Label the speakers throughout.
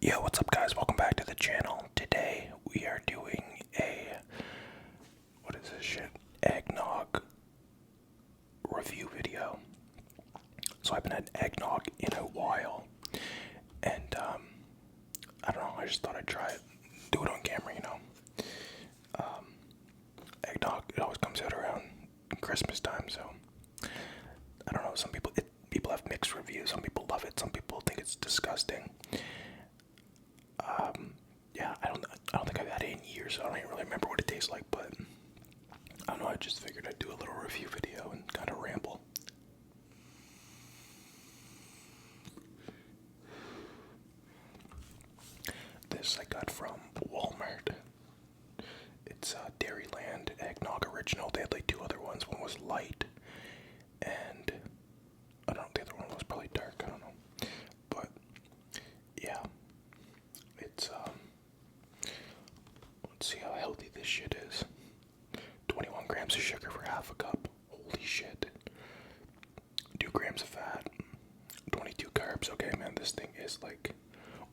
Speaker 1: Yo, what's up guys? Welcome back to the channel. Today we are doing what is this shit? Eggnog review video. So I haven't had eggnog in a while. And I don't know, I just thought I'd try it. Do it on camera, you know. Eggnog, it always comes out around Christmas time, so I don't know, some people have mixed reviews. Some people love it, some people think it's disgusting. Yeah, I don't think I've had it in years, so I don't even really remember what it tastes like, but I don't know, I just figured I'd do a little review video and kind of ramble. This I got from Walmart. It's Dairyland Eggnog Original. They had like two other ones. One was light, and I don't know, the other one was probably dark, I don't know. But yeah, it's let's see how healthy this shit is. 21 grams of sugar for half a cup. Holy shit. 2 grams of fat. 22 carbs. Okay, man, this thing is like,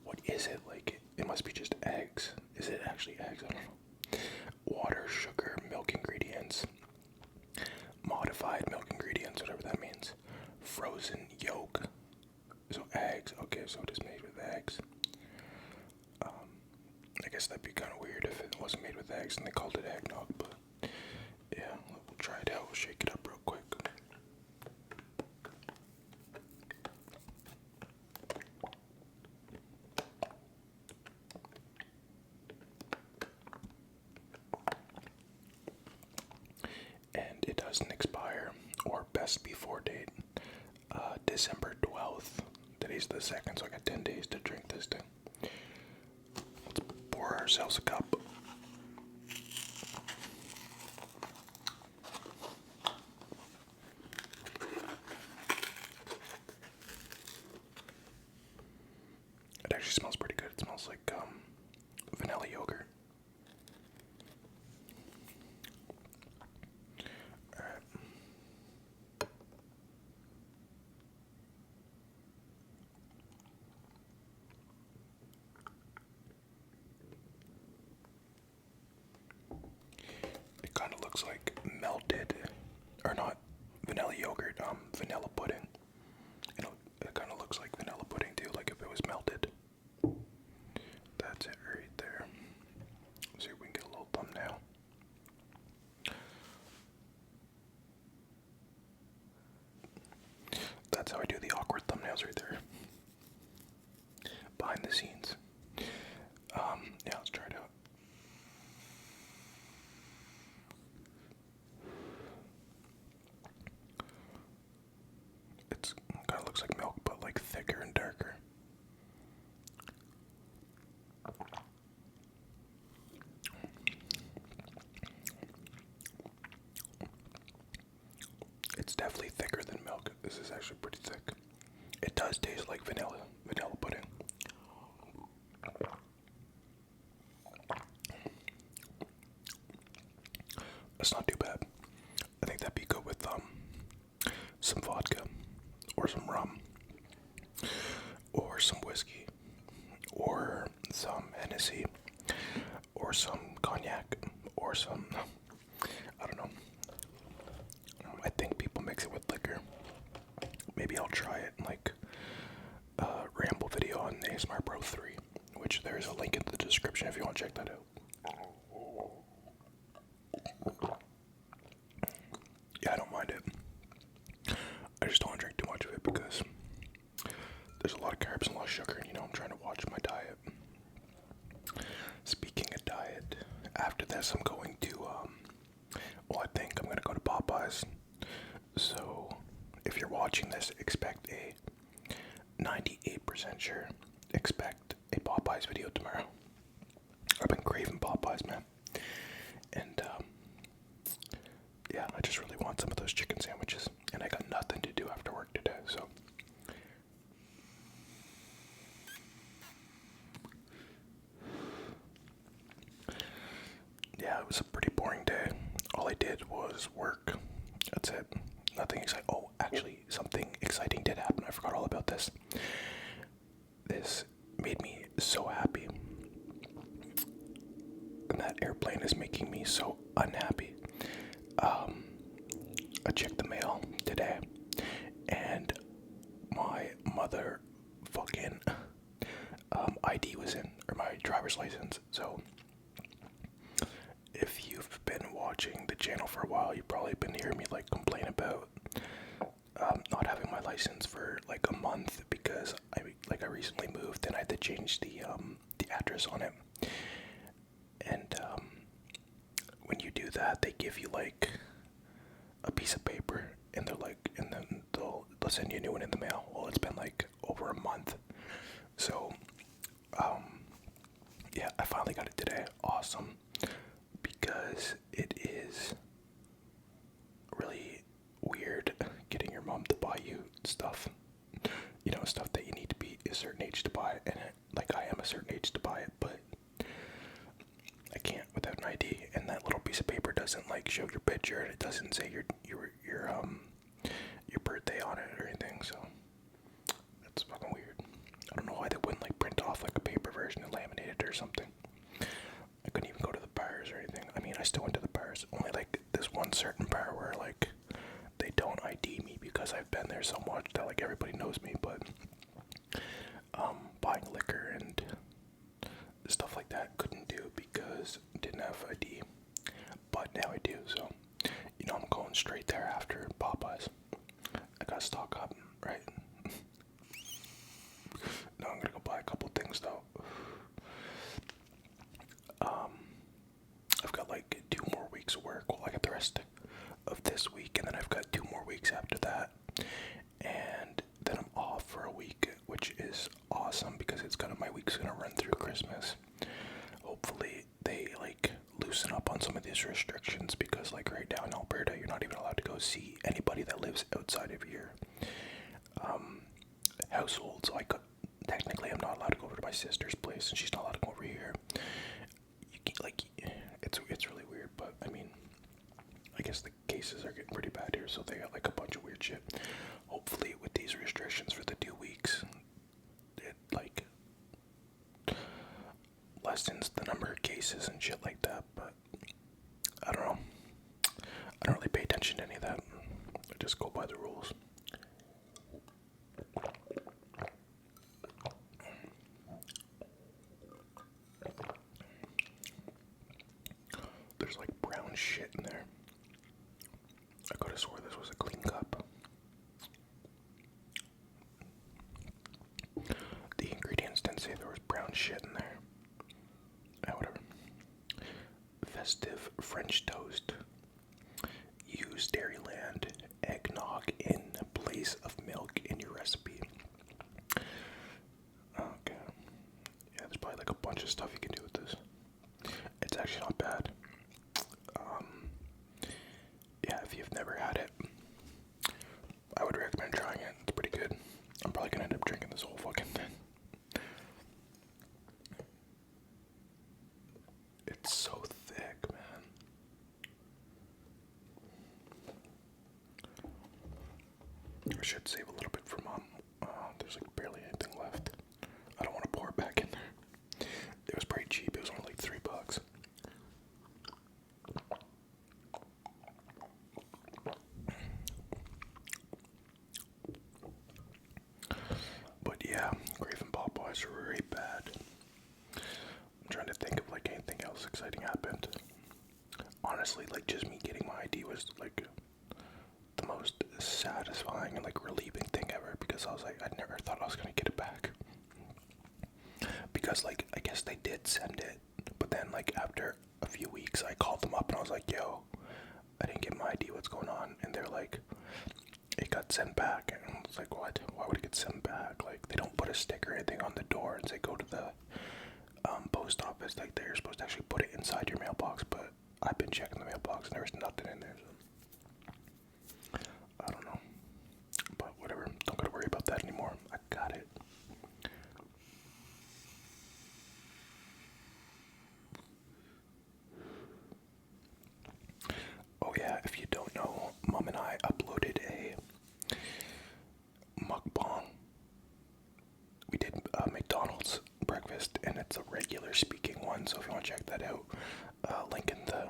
Speaker 1: what is it? Like, it must be just eggs. Is it actually eggs? I don't know. Water, sugar, milk ingredients. Modified milk ingredients, whatever that means. Frozen yolk. So eggs. Okay, so it is made with eggs. I guess that'd be kind of weird if it wasn't made with eggs and they called it eggnog, but yeah, we'll try it out. We'll shake it up real quick. And it doesn't expire, or best before date, December 12th. Today's the 2nd, so I got 10 days to drink this thing. Let's pour ourselves a cup. It actually smells pretty good. It smells like vanilla yogurt. Alright. It kind of looks like melted, or not vanilla yogurt, vanilla pudding. It kind of looks like vanilla pudding too, like if it was melted. That's it right there. Let's see if we can get a little thumbnail. That's how I do the awkward thumbnails right there. Behind the scenes. Yeah, let's try it out. It kind of looks like milk, but like thicker and darker. It's definitely thicker than milk. This is actually pretty thick. It does taste like vanilla pudding. It's not too bad. I think that'd be good with some vodka, or some rum, or some whiskey, or some Hennessy, or some cognac, or some, I don't know. I think people mix it with liquor. Maybe I'll try it in like a Ramble video on ASMR Pro 3, which there is a link in the description if you want to check that out. Yeah, I don't mind it. I just don't want to drink too much of it because there's a lot of carbs and a lot of sugar, and you know, I'm trying to watch my diet. Speaking of diet, after this I'm going to, well, I think I'm going to go to Popeyes. So, if you're watching this, expect a 98% sure, expect a Popeyes video tomorrow. I've been craving Popeyes, man. And, yeah, I just really want some of those chicken sandwiches. And I got nothing to do after work today, so. Yeah, it was a pretty boring day. All I did was work. That's it. Nothing exciting. Oh, actually, something exciting did happen. I forgot all about this. This made me so happy. And that airplane is making me so unhappy. I checked the mail today, and my mother fucking ID was in, or my driver's license. So if you've been watching the channel for a while, you've probably been hearing me like complain about not having my license for like a month because I recently moved and I had to change the address on it. And when you do that, they give you like a piece of paper, and they're like, and then they'll send you a new one in the mail. Well, it's been like over a month, so yeah, I finally got it today. Awesome, because it is really weird getting your mom to buy you stuff. You know, stuff that you need to be a certain age to buy, and like I am a certain age to buy it, but I can't without an ID. And that little piece of paper doesn't like show your picture, and it doesn't say your birthday on it or anything. So that's fucking weird. I don't know why they wouldn't like print off like a paper version and laminate it or something. I couldn't even go to the bars or anything. I mean, I still went to the bars, only like this one certain bar where like they don't ID me because I've been there so much that like everybody knows me. But buying liquor and stuff like that couldn't do because I didn't have ID. But now I do, so you know I'm going straight there after Popeyes. I gotta stock up, right? Now I'm gonna go buy a couple things though. I've got like 2 more weeks of work. Well, I got the rest of this week, and then I've got 2 more weeks after that, and then I'm off for a week, which is awesome because it's gonna, my week's gonna run through Christmas. Hopefully they like loosen up on some of these restrictions, because like right now in Alberta, you're not even allowed to go see anybody that lives outside of your household. So technically I'm not allowed to go over to my sister's place, and she's not allowed to go over here. You can, like, it's really weird, but I mean, I guess the cases are getting pretty bad here, so they got like a bunch of weird shit. Hopefully with these restrictions for the 2 weeks, it like lessens the number of cases and shit like that. But I don't know. I don't really pay attention to any of that. I just go by the rules. There's like brown shit in there. I could have swore this was a clean cup. The ingredients didn't say there was brown shit in there. Whatever. Festive French toast. Use Dairyland eggnog in place of milk in your recipe. Okay. Yeah, there's probably like a bunch of stuff you can do with this. It's actually not bad. Yeah, if you've never had it, I would recommend trying it. It's pretty good. I'm probably gonna end up drinking this whole fucking thing. It's so thick, man. I should save a little bit for Mom. There's like barely anything left. I don't want to pour it back in there. It was pretty cheap. It was only like $3. But yeah, Craving Popeyes are really bad. I'm trying to think of like anything else exciting happened. Honestly, like just me getting my ID was like the most satisfying and like relieving thing ever, because I was like, I never thought I was gonna get it back. Because like I guess they did send it, but then like after a few weeks I called them up and I was like, yo, I didn't get my ID, what's going on? And they're like, it got sent back. And I was like, what? Why would it get sent back? Like they don't put a sticker or anything on the door and say go to the post office. Like they're supposed to actually put it inside your mailbox, but I've been checking the mailbox and there was nothing in there. So I don't know, but whatever. Don't gotta worry about that anymore. I got it. Oh yeah, if you don't know, Mom and I uploaded a mukbang. We did McDonald's breakfast it's a regular speaking one, so if you want to check that out, link in the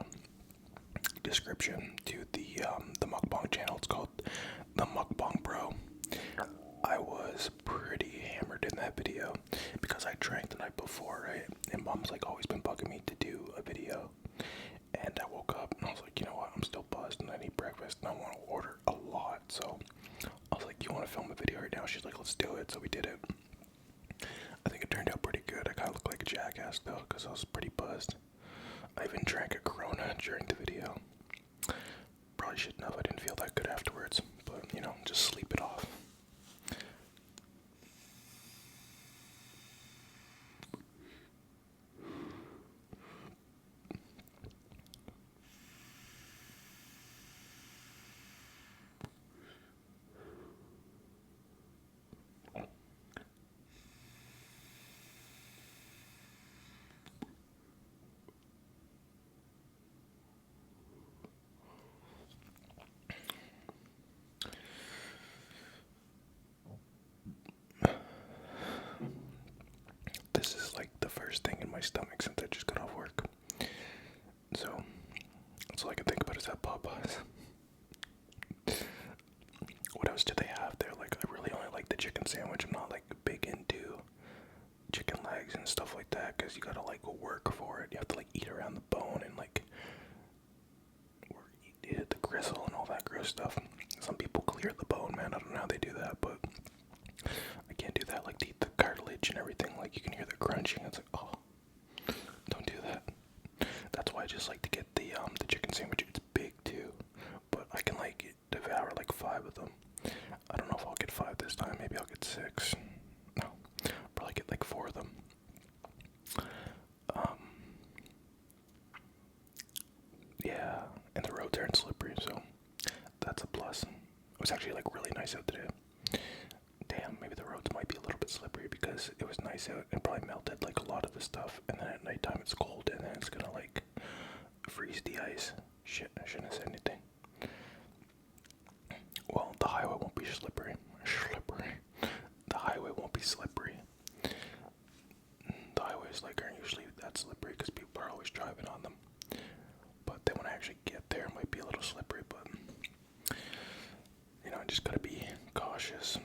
Speaker 1: description to the mukbang channel. It's called the Mukbang Bro. I was pretty hammered in that video because I drank the night before, right? And mom's like always been bugging me to do a video. And I woke up and I was like, you know what? I'm still buzzed and I need breakfast and I want to order a lot. So I was like, you want to film a video right now? She's like, let's do it. So we did it. I think it turned out pretty good. I kind of looked like a jackass though because I was pretty buzzed. I even drank a Corona during the video. Probably shouldn't have. I didn't feel that good afterwards. But, you know, just sleep it off. This is like the first thing in my stomach since I just got off work. So, that's all I can think about is that Popeyes. What else do they have there? Like, I really only like the chicken sandwich. I'm not like big into chicken legs and stuff like that because you gotta like work for it. You have to like eat around the bone and like eat the gristle and all that gross stuff. Some people clear the bone, man. I don't know how they do that, but I can't do that. Like to eat the cartilage and everything. Like you can hear the crunching. It's like, oh, don't do that. That's why I just like to get the chicken sandwich. It's big too, but I can like devour like 5 of them. I don't know if I'll get 5 this time. Maybe I'll get 6. No, probably get like 4 of them. Yeah, and the roads aren't slippery, so that's a plus. It was actually like really nice out today. Damn, maybe the roads might be a little bit slippery because it was nice out and probably melted like a lot of the stuff, and then at nighttime it's cold and then it's gonna like freeze the ice. Shit, I shouldn't have said anything. Well, the highway won't be slippery. The highway won't be slippery. The highways like aren't usually that slippery because people are always driving on them. But then when I actually get there, it might be a little slippery. But you know, I just gotta be cautious.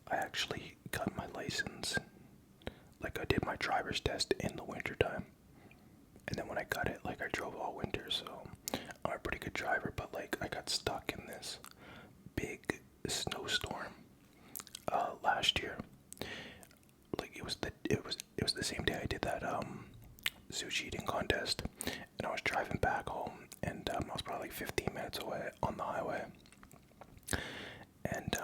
Speaker 1: I actually got my license. Like I did my driver's test in the wintertime. And then when I got it, like I drove all winter, so I'm a pretty good driver, but like I got stuck in this big snowstorm last year. Like it was the same day I did that sushi eating contest, and I was driving back home, and I was probably like 15 minutes away on the highway, and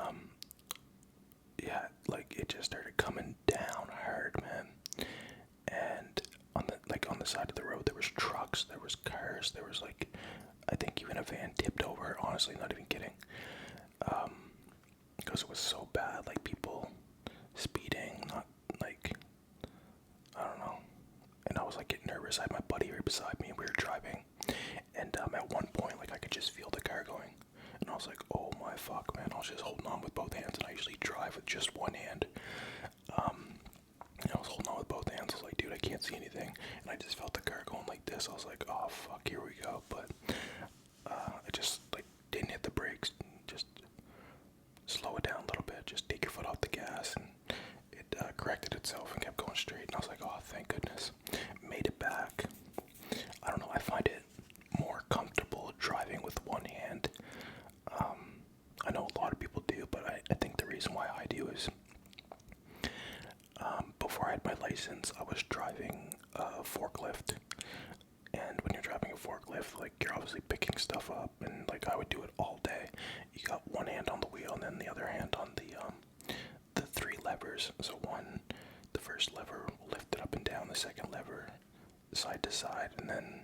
Speaker 1: yeah, like it just started coming down hard, man. And on the side of the road there was trucks, there was cars, there was like I think even a van tipped over, honestly, not even kidding. Because it was so bad, like people speeding, not like I don't know. And I was like getting nervous. I had my buddy right beside me and we were driving, and at one point like I could just feel the car going, and I was like, oh my fuck, man. I was just holding on with both hands, and I usually drive with just one hand. And I was holding on with both hands. I was like, dude, I can't see anything. And I just felt the car going like this. I was like, oh fuck, here we go. But I just like didn't hit the brakes. Just slow it down a little bit. Just take your foot off the gas, and it corrected itself and kept going straight. And I was like, oh, thank goodness. Made it back. I don't know. I find it more comfortable driving with one hand. I know a lot of people do, but I think the reason why I do is before I had my license, I was driving a forklift. And when you're driving a forklift, like you're obviously picking stuff up, and like I would do it all day. You got one hand on the wheel and then the other hand on the 3 levers. So the first lever will lift it up and down, the second lever side to side, and then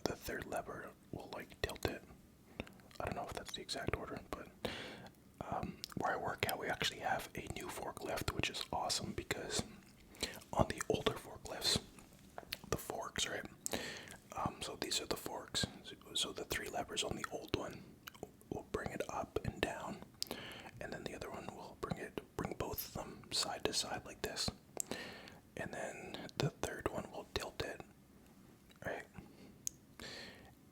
Speaker 1: the third lever will like tilt it. I don't know if that's the exact order, but where I work at, we actually have a new forklift, which is awesome because on the older forklifts, the forks, right? So these are the forks. So the 3 levers on the old one will bring it up and down, and then the other one will bring both of them side to side like this, and then the third one will tilt it, right?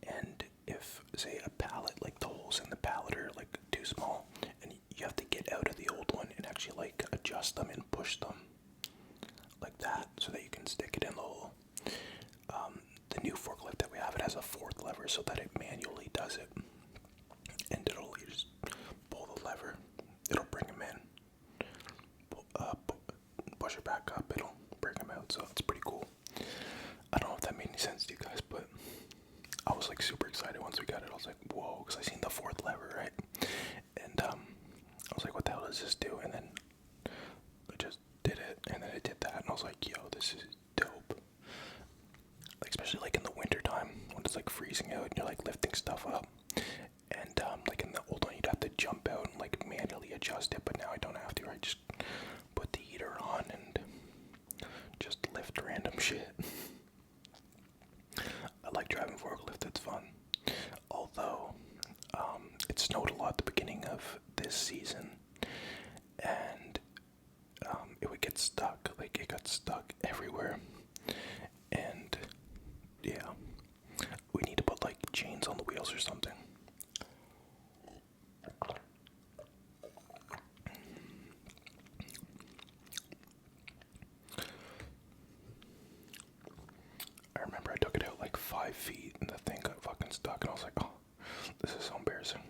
Speaker 1: And if, say, a pallet, like the holes in the pallet are like too small, and you have to get out of the old one and actually like adjust them and push them like that so that you can stick it in the hole. The new forklift that we have, it has a 4th lever so that it manually does it, and you just pull the lever, it'll bring them in, push it back up, it'll bring them out. So it's pretty cool. I don't know if that made any sense to you guys, but I was like super excited once we got it. I was like, whoa, because I seen the 4th lever, right? And I was like, what the hell does this do? And then I just did it, and then it did that, and I was like, yo, this is dope. Like, especially like in the winter time when it's like freezing out and you're like lifting stuff up, and like in the old one you'd have to jump out and like manually adjust it, but now I don't have to. I just put the heater on and just lift random shit. I like driving forklift, it's fun. Although it snowed a lot at the beginning of this season, and it would get stuck. Like, it got stuck everywhere, and yeah, we need to put like chains on the wheels or something. I remember I took it out like 5 feet and the thing got fucking stuck, and I was like, oh, this is so embarrassing.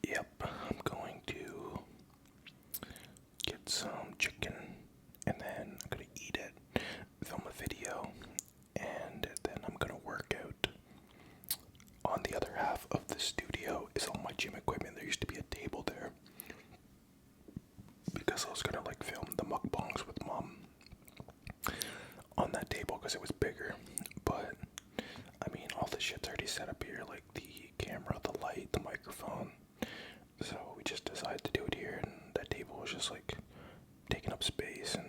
Speaker 1: Yep, I'm going to get some chicken, and then I'm gonna eat it, film a video, and then I'm gonna work out. On the other half of the studio is all my gym equipment. There used to be a table there because I was gonna like film the mukbangs with Mom on that table because it was bigger. But I mean, all the shit's already set up here, like the camera, the light, the microphone. So we just decided to do it here, and that table was just like taking up space, and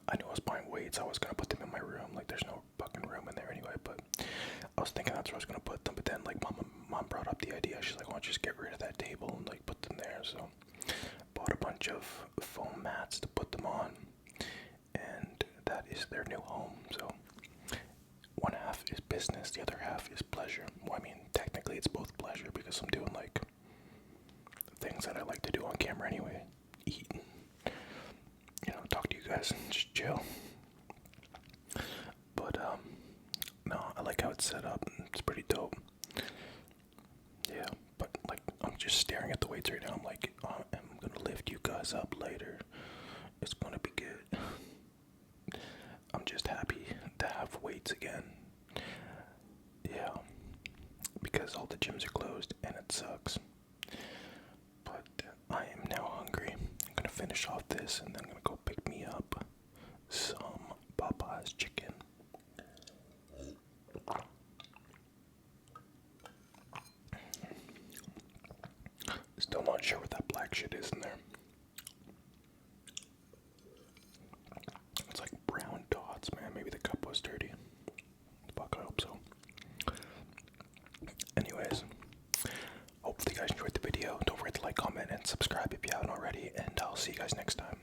Speaker 1: I knew I was buying weights. I was gonna put them in my room. Like, there's no fucking room in there anyway, but I was thinking that's where I was gonna put them. But then like mom brought up the idea. She's like, why don't you just get rid of that table and like put them there? So bought a bunch of foam mats to put them on, and that is their new home. So one half is business, the other half is pleasure. Well, I mean, technically it's both pleasure because I'm doing like things that I like to do on camera anyway. Eat, talk to you guys and just chill. But no, I like how it's set up. It's pretty dope. Yeah, but like, I'm just staring at the weights right now. I'm like, I'm gonna lift you guys up later. It's gonna be good. I'm just happy to have weights again. Yeah, because all the gyms are closed and it sucks. But I am now hungry. I'm gonna finish off this, and then I'm gonna go pick me up some Popeye's chicken. Still not sure what that black shit is in there. It's like brown dots, man. Maybe the cup was dirty. Fuck, I hope so. Anyways, hopefully you guys enjoyed the video. Don't forget to like, comment, and subscribe if you haven't already, and I'll see you guys next time.